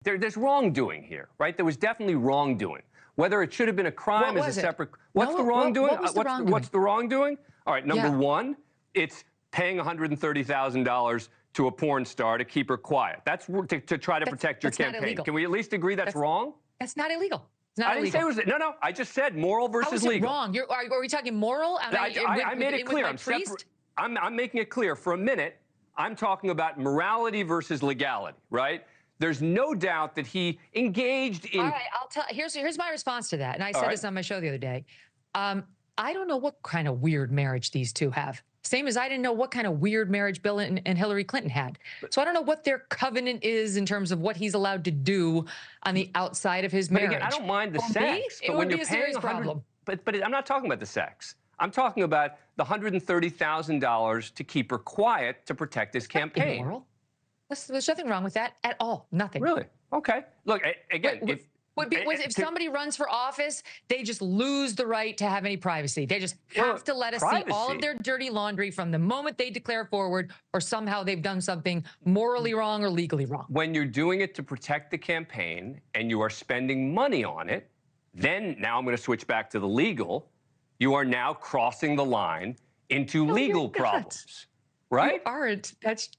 there's wrongdoing here, right? There was definitely wrongdoing. Whether it should have been a crime is a separate. What's the wrongdoing? What's the wrongdoing? All right, number one, it's paying $130,000 to a porn star to keep her quiet. That's to try to protect your campaign. Can we at least agree that's wrong? That's not illegal. It's not I didn't say it was. No. I just said moral versus legal. How is it wrong? Are we talking moral? I made it clear. I'm making it clear. For a minute, I'm talking about morality versus legality, right? There's no doubt that he engaged in. All right, I'll tell. Here's my response to that, and I said this on my show the other day. I don't know what kind of weird marriage these two have. Same as I didn't know what kind of weird marriage Bill and Hillary Clinton had. So I don't know what their covenant is in terms of what he's allowed to do on the outside of his marriage. But again, I don't mind the sex, but when you're paying $100,000, but I'm not talking about the sex. I'm talking about the $130,000 to keep her quiet to protect his campaign. Immoral. There's nothing wrong with that at all. Nothing. Really? Okay. Look, again, if somebody runs for office, they just lose the right to have any privacy. They just have to let us see all of their dirty laundry from the moment they declare forward, or somehow they've done something morally wrong or legally wrong. When you're doing it to protect the campaign and you are spending money on it, then now I'm going to switch back to the legal. You are now crossing the line into legal problems. Right? You aren't. That's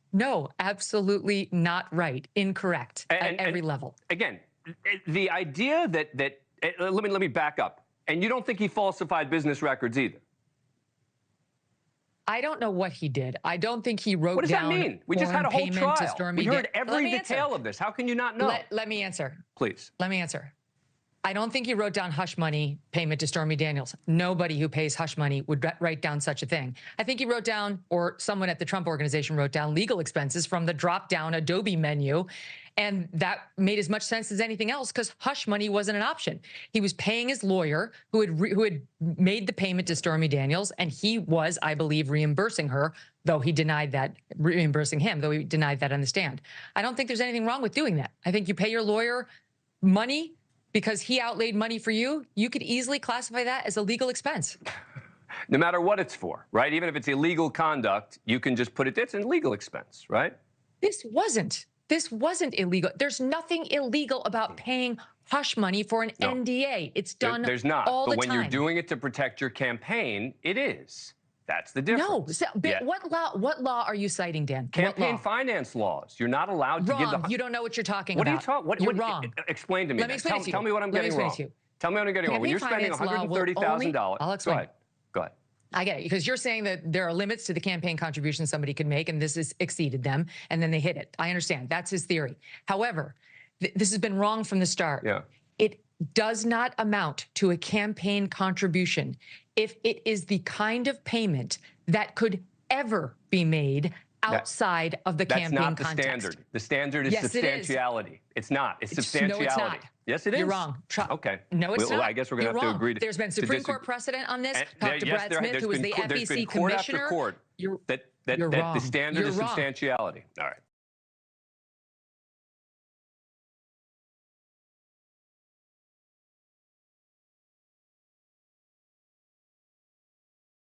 absolutely not right. Incorrect at every level. Again, the idea that let me back up. And you don't think he falsified business records either? I don't know what he did. I don't think he wrote down. What does that mean? We just had a whole trial. We heard every detail of this. How can you not know? Let me answer. Please. Let me answer. I don't think he wrote down hush money payment to Stormy Daniels. Nobody who pays hush money would write down such a thing. I think he wrote down, or someone at the Trump organization wrote down, legal expenses from the drop-down Adobe menu. And that made as much sense as anything else because hush money wasn't an option. He was paying his lawyer who had made the payment to Stormy Daniels, and he was, I believe, reimbursing her, though he denied that, reimbursing him, though he denied that on the stand. I don't think there's anything wrong with doing that. I think you pay your lawyer money because he outlaid money for you. You could easily classify that as a legal expense. No matter what it's for, right? Even if it's illegal conduct, you can just put it's a legal expense, right? This wasn't illegal. There's nothing illegal about paying hush money for an NDA. It's done There's not. all the time. But when you're doing it to protect your campaign, it is. That's the difference. No. What law are you citing, Dan? Campaign finance laws. You're not allowed to give the... You don't know what you're talking about. What are you talking... You're wrong. Explain to me. Let me explain to you. Tell me what I'm getting wrong. Tell me what I'm getting wrong. When you're spending $130,000... I'll explain. Go ahead. I get it, because you're saying that there are limits to the campaign contribution somebody could make, and this has exceeded them, and then they hit it. I understand. That's his theory. However, this has been wrong from the start. Yeah. It does not amount to a campaign contribution if it is the kind of payment that could ever be made outside of the campaign context. That's not the standard. The standard is substantiality. It's not. It's substantiality. No, it's not. Yes, it is. You're wrong. Okay. No, it's not. I guess we're going to have to agree to There's been Supreme Court precedent on this. Talk to Brad Smith, who was the FEC commissioner. You're wrong. The standard is substantiality. All right.